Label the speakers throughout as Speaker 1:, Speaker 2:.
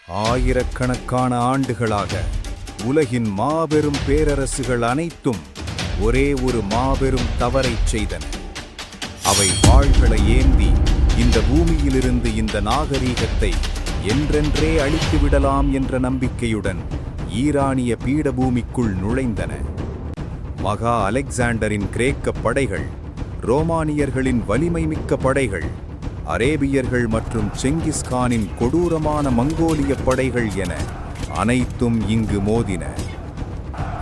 Speaker 1: ஆயிரக்கணக்கான ஆண்டுகளாக உலகின் மாபெரும் பேரரசுகள் அனைத்தும் ஒரே ஒரு மாபெரும் தவறைச் செய்தன. அவை வாள்களை ஏந்தி இந்த பூமியிலிருந்து இந்த நாகரீகத்தை என்றென்றே அழித்துவிடலாம் என்ற நம்பிக்கையுடன் ஈரானிய பீடபூமிக்குள் நுழைந்தன. மகா அலெக்சாண்டரின் கிரேக்க படைகள், ரோமானியர்களின் வலிமை மிக்க படைகள், அரேபியர்கள் மற்றும் செங்கிஸ்கானின் கொடூரமான மங்கோலிய படைகள் என அனைத்தும் இங்கு மோதின.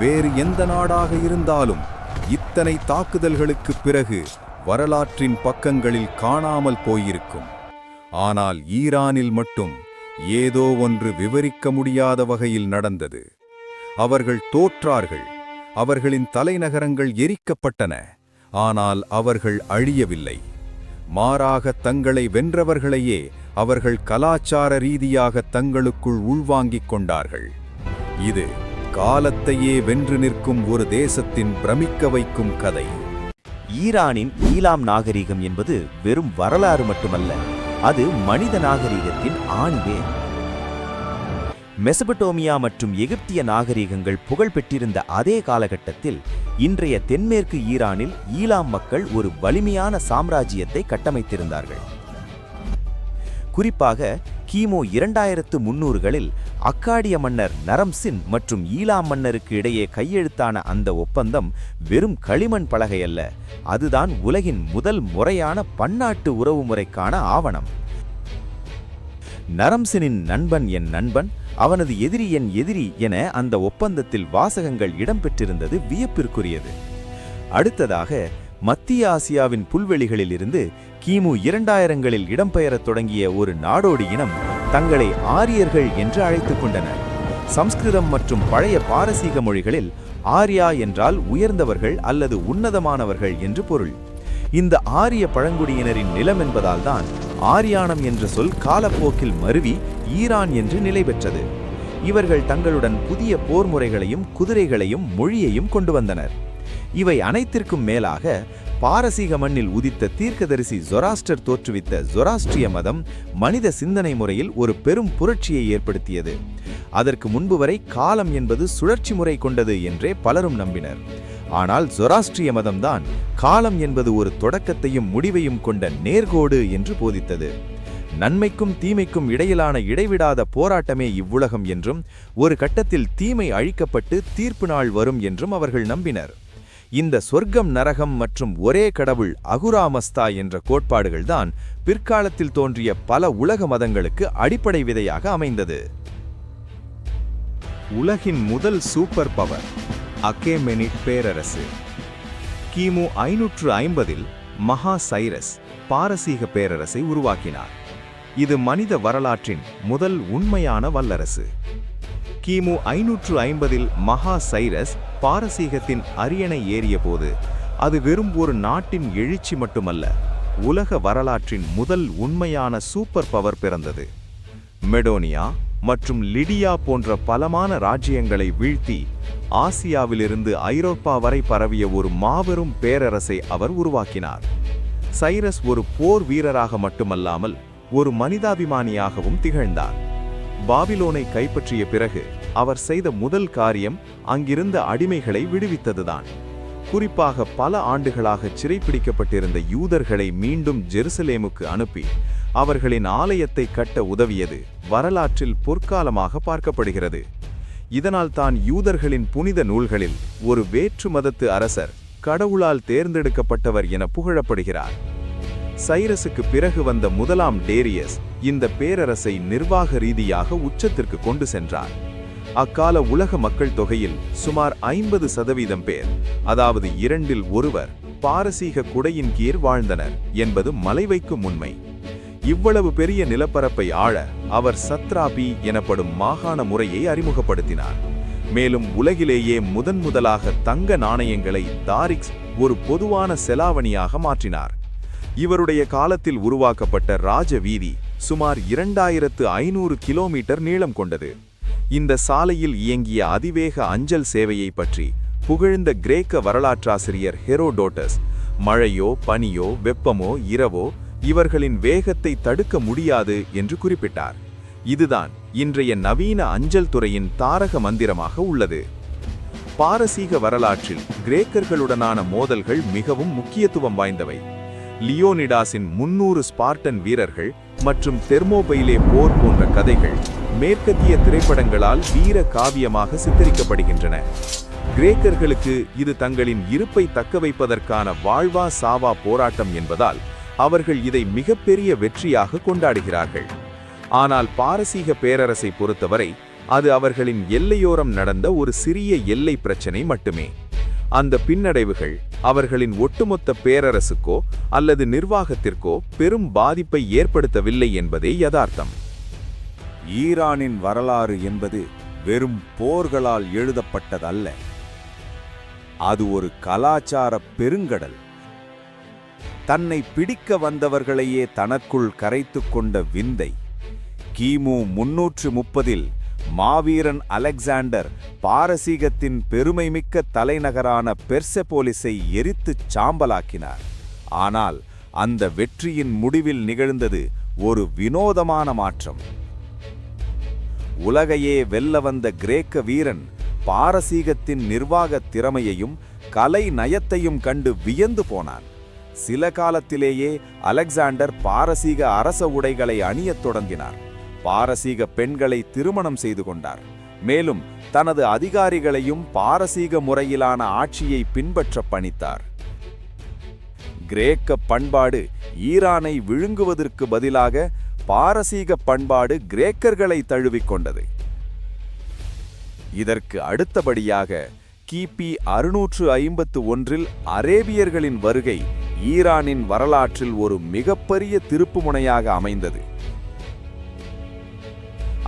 Speaker 1: வேறு எந்த நாடாக இருந்தாலும் இத்தனை தாக்குதல்களுக்குப் பிறகு வரலாற்றின் பக்கங்களில் காணாமல் போயிருக்கும். ஆனால் ஈரானில் மட்டும் ஏதோ ஒன்று விவரிக்க முடியாத வகையில் நடந்தது. அவர்கள் தோற்றார்கள். அவர்களின் தலைநகரங்கள் எரிக்கப்பட்டன. ஆனால் அவர்கள் அழியவில்லை. மாறாக தங்களை வென்றவர்களையே அவர்கள் கலாச்சார ரீதியாக தங்களுக்குள் உள்வாங்கிக் கொண்டார்கள். இது காலத்தையே வென்று நிற்கும் ஒரு தேசத்தின் பிரமிக்க வைக்கும் கதை.
Speaker 2: ஈரானின் ஈலாம் நாகரிகம் என்பது வெறும் வரலாறு மட்டுமல்ல, அது மனித நாகரிகத்தின் ஆணிவேர். மெசபடோமியா மற்றும் எகிப்திய நாகரிகங்கள் புகழ் பெற்றிருந்த அதே காலகட்டத்தில் இன்றைய தென்மேற்கு ஈரானில் ஈலாம் மக்கள் ஒரு வலிமையான சாம்ராஜ்யத்தை கட்டமைத்திருந்தார்கள். குறிப்பாக கிமு 2300களில் அக்காடிய மன்னர் நரம்சின் மற்றும் ஈலாம் மன்னருக்கு இடையே கையெழுத்தான அந்த ஒப்பந்தம் வெறும் களிமண் பலகை அல்ல, அதுதான் உலகின் முதல் முறையான பன்னாட்டு உறவுமுறைக்கான ஆவணம். நரம்சினின் நண்பன் என் நண்பன், அவனது எதிரி என் எதிரி என அந்த ஒப்பந்தத்தில் வாசகங்கள் இடம்பெற்றிருந்தது வியப்பிற்குரியது. அடுத்ததாக மத்திய ஆசியாவின் புல்வெளிகளில் இருந்து கிமு 2000களில் இடம்பெயரத் தொடங்கிய ஒரு நாடோடி இனம் தங்களை ஆரியர்கள் என்று அழைத்துக் கொண்டனர். சம்ஸ்கிருதம் மற்றும் பழைய பாரசீக மொழிகளில் ஆர்யா என்றால் உயர்ந்தவர்கள் அல்லது உன்னதமானவர்கள் என்று பொருள். இந்த ஆரிய பழங்குடியினரின் நிலம் என்பதால் தான் ஆரியானம் என்ற சொல் காலப்போக்கில் மருவி ஈரான் என்று நிலை பெற்றது. இவர்கள் தங்களுடன் புதிய போர் முறைகளையும் குதிரைகளையும் மொழியையும் கொண்டு வந்தனர். இவை அனைத்திற்கும் மேலாக பாரசீக மண்ணில் உதித்த தீர்க்கதரிசி ஜொராஸ்டர் தோற்றுவித்த ஜொராஸ்ட்ரிய மதம் மனித சிந்தனை முறையில் ஒரு பெரும் புரட்சியை ஏற்படுத்தியது. அதற்கு முன்பு வரை காலம் என்பது சுழற்சி முறை கொண்டது என்றே பலரும் நம்பினர். ஆனால் ஜொராஸ்ட்ரிய மதம்தான் காலம் என்பது ஒரு தொடக்கத்தையும் முடிவையும் கொண்ட நேர்கோடு என்று போதித்தது. நன்மைக்கும் தீமைக்கும் இடையிலான இடைவிடாத போராட்டமே இவ்வுலகம் என்றும், ஒரு கட்டத்தில் தீமை அழிக்கப்பட்டு தீர்ப்பு நாள் வரும் என்றும் அவர்கள் நம்பினர். இந்த சொர்க்கம், நரகம் மற்றும் ஒரே கடவுள் அகுராமஸ்தா என்ற கோட்பாடுகள்தான் பிற்காலத்தில் தோன்றிய பல உலக மதங்களுக்கு அடிப்படை விதையாக அமைந்தது. உலகின் முதல் சூப்பர் பவர் அகேமெனிட் பேரரசு. கிமு 550இல் மகா சைரஸ் பாரசீக பேரரசை உருவாக்கினார். இது மனித வரலாற்றின் முதல் உண்மையான வல்லரசு. கிமு 550இல் மகா சைரஸ் பாரசீகத்தின் அரியணை ஏறிய போது அது வெறும் ஒரு நாட்டின் எழுச்சி மட்டுமல்ல, உலக வரலாற்றின் முதல் உண்மையான சூப்பர் பவர் பிறந்தது. மெடோனியா மற்றும் லிடியா போன்ற பலமான ராஜ்யங்களை வீழ்த்தி ஆசியாவிலிருந்து ஐரோப்பா வரை பரவிய ஒரு மாபெரும் பேரரசை அவர் உருவாக்கினார். சைரஸ் ஒரு போர் வீரராக மட்டுமல்லாமல் ஒரு மனிதாபிமானியாகவும் திகழ்ந்தார். பாபிலோனை கைப்பற்றிய பிறகு அவர் செய்த முதல் காரியம் அங்கிருந்த அடிமைகளை விடுவித்ததுதான். குறிப்பாக பல ஆண்டுகளாக சிறைப்பிடிக்கப்பட்டிருந்த யூதர்களை மீண்டும் ஜெருசலேமுக்கு அனுப்பி அவர்களின் ஆலயத்தை கட்ட உதவியது வரலாற்றில் பொற்காலமாக பார்க்கப்படுகிறது. இதனால் தான் யூதர்களின் புனித நூல்களில் ஒரு வேற்று மதத்து அரசர் கடவுளால் தேர்ந்தெடுக்கப்பட்டவர் என புகழப்படுகிறார். சைரஸுக்கு பிறகு வந்த முதலாம் டேரியஸ் இந்த பேரரசை நிர்வாக ரீதியாக உச்சத்திற்கு கொண்டு சென்றார். அக்கால உலக மக்கள் தொகையில் சுமார் 50% பேர், அதாவது 2இல் 1 பாரசீக குடையின் கீழ் வாழ்ந்தனர் என்பது மலைவைக்கும் உண்மை. இவ்வளவு பெரிய நிலப்பரப்பை ஆள அவர் சத்ராபி எனப்படும் மாகாண முறையை அறிமுகப்படுத்தினார். மேலும் உலகிலேயே முதன்முதலாக தங்க நாணயங்களை தாரிக்ஸ் ஒரு பொதுவான செலாவணியாக மாற்றினார். இவருடைய காலத்தில் உருவாக்கப்பட்ட ராஜ வீதி சுமார் 2500 கிலோமீட்டர் நீளம் கொண்டது. இந்த சாலையில் இயங்கிய அதிவேக அஞ்சல் சேவையை பற்றி புகழ்ந்த கிரேக்க வரலாற்றாசிரியர் ஹெரோடோட்டஸ், மழையோ பனியோ வெப்பமோ இரவோ இவர்களின் வேகத்தை தடுக்க முடியாது என்று குறிப்பிட்டார். இதுதான் இன்றைய நவீன அஞ்சல் துறையின் தாரக மந்திரமாக உள்ளது. பாரசீக வரலாற்றில் கிரேக்கர்களுடனான மோதல்கள் மிகவும் முக்கியத்துவம் வாய்ந்தவை. லியோனிடாஸின் 300 ஸ்பார்டன் வீரர்கள் மற்றும் தெர்மோபைலே போர் போன்ற கதைகள் மேற்கத்திய திரைப்படங்களால் வீர காவியமாக சித்தரிக்கப்படுகின்றன. கிரேக்கர்களுக்கு இது தங்களின் இருப்பை தக்கவைப்பதற்கான வாழ்வா சாவா போராட்டம் என்பதால் அவர்கள் இதை மிகப்பெரிய வெற்றியாக கொண்டாடுகிறார்கள். ஆனால் பாரசீக பேரரசை பொறுத்தவரை அது அவர்களின் எல்லையோரம் நடந்த ஒரு சிறிய எல்லை பிரச்சினை மட்டுமே. அந்த பின்னடைவுகள் அவர்களின் ஒட்டுமொத்த பேரரசுக்கோ அல்லது நிர்வாகத்திற்கோ பெரும் பாதிப்பை ஏற்படுத்தவில்லை என்பதே யதார்த்தம்.
Speaker 1: ஈரானின் வரலாறு என்பது வெறும் போர்களால் எழுதப்பட்டதல்ல. அது ஒரு கலாச்சார பெருங்கடல். தன்னை பிடிக்க வந்தவர்களையே தனக்குள் கரைத்துக் கொண்ட விந்தை. கிமு 330இல் மாவீரன் அலெக்சாண்டர் பாரசீகத்தின் பெருமைமிக்க தலைநகரான பெர்செபோலிஸை எரித்துச் சாம்பலாக்கினார். ஆனால் அந்த வெற்றியின் முடிவில் நிகழ்ந்தது ஒரு வினோதமான மாற்றம். உலகையே வெல்ல வந்த கிரேக்க வீரன் பாரசீகத்தின் நிர்வாகத் திறமையையும் கலை நயத்தையும் கண்டு வியந்து போனான். சில காலத்திலேயே அலெக்சாண்டர் பாரசீக அரச உடைகளை அணியத் தொடங்கினார். பாரசீக பெண்களை திருமணம் செய்து கொண்டார். மேலும் தனது அதிகாரிகளையும் பாரசீக முறையிலான ஆட்சியை பின்பற்ற பணித்தார். கிரேக்க பண்பாடு ஈரானை விழுங்குவதற்கு பதிலாக பாரசீக பண்பாடு கிரேக்கர்களை தழுவிக்கொண்டது. இதற்கு அடுத்தபடியாக கிபி 651இல் அரேபியர்களின் வருகை ஈரானின் வரலாற்றில் ஒரு மிகப்பெரிய திருப்புமுனையாக அமைந்தது.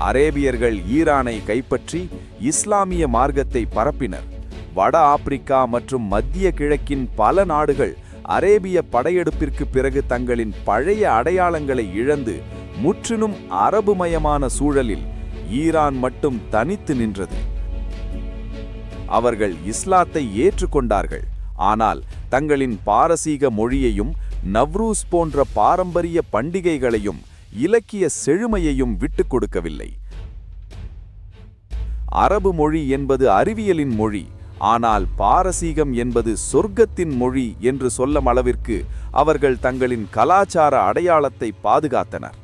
Speaker 1: அரேபியர்கள் ஈரானை கைப்பற்றி இஸ்லாமிய மார்க்கத்தை பரப்பினர். வட ஆப்பிரிக்கா மற்றும் மத்திய கிழக்கின் பல நாடுகள் அரேபிய படையெடுப்பிற்கு பிறகு தங்களின் பழைய அடையாளங்களை இழந்து முற்றிலும் அரபுமயமான சூழலில் ஈரான் மட்டும் தனித்து நின்றது. அவர்கள் இஸ்லாத்தை ஏற்றுக்கொண்டார்கள், ஆனால் தங்களின் பாரசீக மொழியையும் நவ்ரூஸ் போன்ற பாரம்பரிய பண்டிகைகளையும் இலக்கிய செழுமையையும் விட்டுக் கொடுக்கவில்லை. அரபு மொழி என்பது அறிவியலின் மொழி, ஆனால் பாரசீகம் என்பது சொர்க்கத்தின் மொழி என்று சொல்லும் அளவிற்கு அவர்கள் தங்களின் கலாச்சார அடையாளத்தை பாதுகாத்தனர்.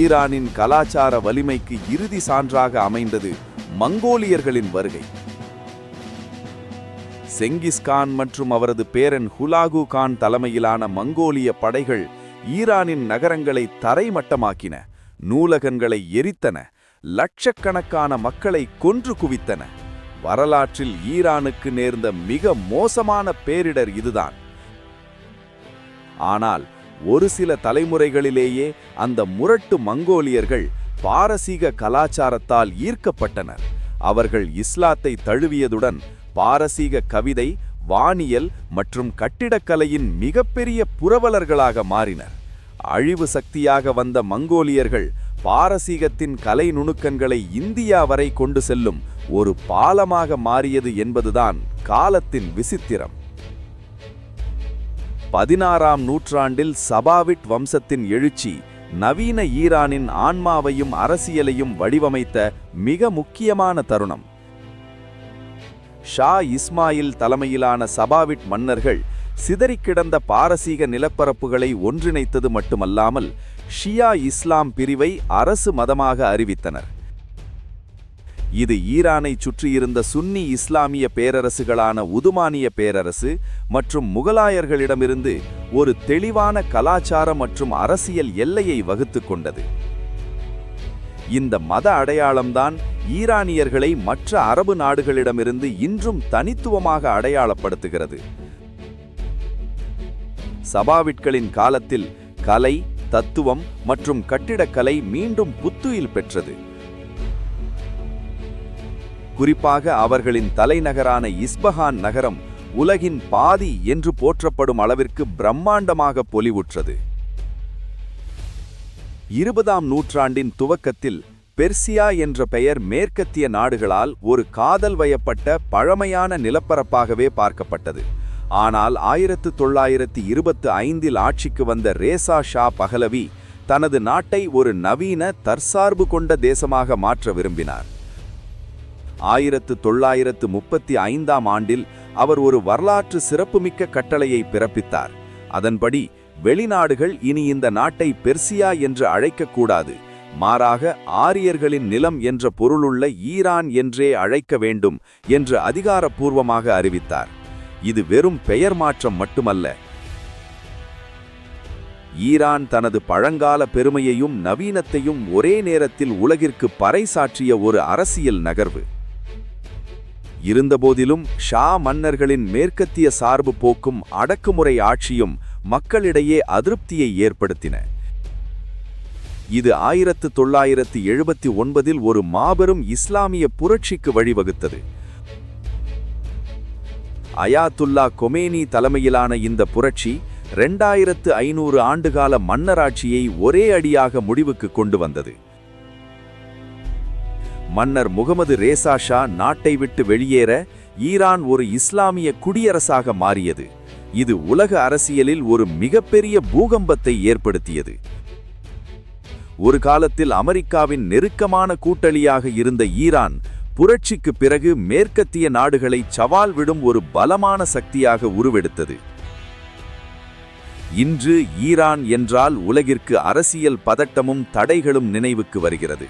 Speaker 1: ஈரானின் கலாச்சார வலிமைக்கு இறுதி சான்றாக அமைந்தது மங்கோலியர்களின் வருகை. செங்கிஸ்கான் மற்றும் அவரது பேரன் ஹுலாகு கான் தலைமையிலான மங்கோலிய படைகள் ஈரானின் நகரங்களை தரைமட்டமாக்கின, நூலகங்களை எரித்தன, லட்சக்கணக்கான மக்களை கொன்று குவித்தன. வரலாற்றில் ஈரானுக்கு நேர்ந்த மிக மோசமான பேரிடர் இதுதான். ஆனால் ஒரு சில தலைமுறைகளிலேயே அந்த முரட்டு மங்கோலியர்கள் பாரசீக கலாச்சாரத்தால் ஈர்க்கப்பட்டனர். அவர்கள் இஸ்லாத்தை தழுவியதுடன் பாரசீக கவிதை, வானியல் மற்றும் கட்டிடக்கலையின் மிகப்பெரிய புரவலர்களாக மாறினர். அழிவு சக்தியாக வந்த மங்கோலியர்கள் பாரசீகத்தின் கலை நுணுக்கங்களை இந்தியா வரை கொண்டு செல்லும் ஒரு பாலமாக மாறியது என்பதுதான் காலத்தின் விசித்திரம். 16ஆம் நூற்றாண்டில் சபாவிட் வம்சத்தின் எழுச்சி நவீன ஈரானின் ஆன்மாவையும் அரசியலையும் வடிவமைத்த மிக முக்கியமான தருணம். ஷா இஸ்மாயில் தலைமையிலான சபாவிட் மன்னர்கள் சிதறிக்கிடந்த பாரசீக நிலப்பரப்புகளை ஒன்றிணைத்தது மட்டுமல்லாமல் ஷியா இஸ்லாம் பிரிவை அரசு மதமாக அறிவித்தனர். இது ஈரானை சுற்றியிருந்த சுன்னி இஸ்லாமிய பேரரசுகளான உதுமானிய பேரரசு மற்றும் முகலாயர்களிடமிருந்து ஒரு தெளிவான கலாச்சார மற்றும் அரசியல் எல்லையை வகுத்து கொண்டது. இந்த மத அடையாளம்தான் ஈரானியர்களை மற்ற அரபு நாடுகளிடமிருந்து இன்றும் தனித்துவமாக அடையாளப்படுத்துகிறது. சபாவிட்களின் காலத்தில் கலை, தத்துவம் மற்றும் கட்டிடக்கலை மீண்டும் புத்துயிர் பெற்றது. குறிப்பாக அவர்களின் தலைநகரான இஸ்பஹான் நகரம் உலகின் பாதி என்று போற்றப்படும் அளவிற்கு பிரம்மாண்டமாக பொலிவுற்றது. 20ஆம் நூற்றாண்டின் துவக்கத்தில் பெர்சியா என்ற பெயர் மேற்கத்திய நாடுகளால் ஒரு காதல் வயப்பட்ட பழமையான நிலப்பரப்பாகவே பார்க்கப்பட்டது. ஆனால் 1925இல் ஆட்சிக்கு வந்த ரேசா ஷா பஹலவி தனது நாட்டை ஒரு நவீன தற்சார்பு கொண்ட தேசமாக மாற்ற விரும்பினார். 1935ஆம் ஆண்டில் அவர் ஒரு வரலாற்று சிறப்புமிக்க கட்டளையை பிறப்பித்தார். அதன்படி வெளிநாடுகள் இனி இந்த நாட்டை பெர்சியா என்று அழைக்கக்கூடாது, மாறாக ஆரியர்களின் நிலம் என்ற பொருளுள்ள ஈரான் என்றே அழைக்க வேண்டும் என்று அதிகாரப்பூர்வமாக அறிவித்தார். இது வெறும் பெயர் மாற்றம் மட்டுமல்ல, ஈரான் தனது பழங்கால பெருமையையும் நவீனத்தையும் ஒரே நேரத்தில் உலகிற்கு பறைசாற்றிய ஒரு அரசியல் நகர்வு. இருந்தபோதிலும் ஷா மன்னர்களின் மேற்கத்திய சார்பு போக்கும் அடக்குமுறை ஆட்சியும் மக்களிடையே அதிருப்தியை ஏற்படுத்தின. இது 1979இல் ஒரு மாபெரும் இஸ்லாமிய புரட்சிக்கு வழிவகுத்தது. அயாத்துல்லா கொமேனி தலைமையிலான இந்த புரட்சி 2500 ஆண்டுகால மன்னராட்சியை ஒரே அடியாக முடிவுக்கு கொண்டு வந்தது. மன்னர் முகமது ரேசா ஷா நாட்டை விட்டு வெளியேற ஈரான் ஒரு இஸ்லாமிய குடியரசாக மாறியது. இது உலக அரசியலில் ஒரு மிகப்பெரிய பூகம்பத்தை ஏற்படுத்தியது. ஒரு காலத்தில் அமெரிக்காவின் நெருக்கமான கூட்டாளியாக இருந்த ஈரான் புரட்சிக்கு பிறகு மேற்கத்திய நாடுகளை சவால் விடும் ஒரு பலமான சக்தியாக உருவெடுத்தது. இன்று ஈரான் என்றால் உலகிற்கு அரசியல் பதட்டமும் தடைகளும் நினைவுக்கு வருகிறது.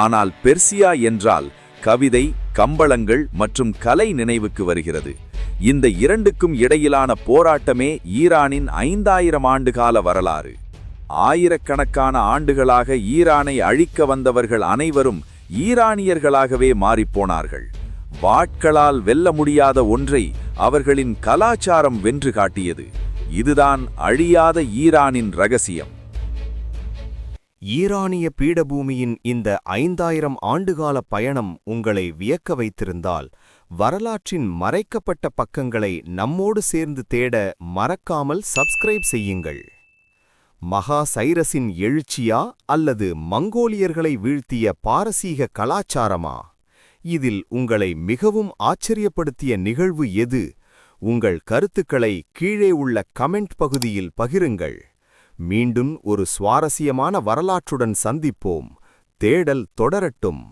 Speaker 1: ஆனால் பெர்சியா என்றால் கவிதை, கம்பளங்கள் மற்றும் கலை நினைவுக்கு வருகிறது. இந்த இரண்டுக்கும் இடையிலான போராட்டமே ஈரானின் 5000 ஆண்டுகால வரலாறு. ஆயிரக்கணக்கான ஆண்டுகளாக ஈரானை அழிக்க வந்தவர்கள் அனைவரும் ஈரானியர்களாகவே மாறிப்போனார்கள். வாட்களால் வெல்ல முடியாத ஒன்றை அவர்களின் கலாச்சாரம் வென்று காட்டியது. இதுதான் அழியாத ஈரானின் ரகசியம்.
Speaker 2: ஈரானிய பீடபூமியின் இந்த 5000 ஆண்டுகால பயணம் உங்களை வியக்க வைத்திருந்தால், வரலாற்றின் மறைக்கப்பட்ட பக்கங்களை நம்மோடு சேர்ந்து தேட மறக்காமல் சப்ஸ்கிரைப் செய்யுங்கள். மகா சைரஸின் எழுச்சியா அல்லது மங்கோலியர்களை வீழ்த்திய பாரசீக கலாச்சாரமா? இதில் உங்களை மிகவும் ஆச்சரியப்படுத்திய நிகழ்வு எது? உங்கள் கருத்துக்களை கீழே உள்ள கமெண்ட் பகுதியில் பகிருங்கள். மீண்டும் ஒரு சுவாரஸ்யமான வரலாற்றுடன் சந்திப்போம். தேடல் தொடரட்டும்.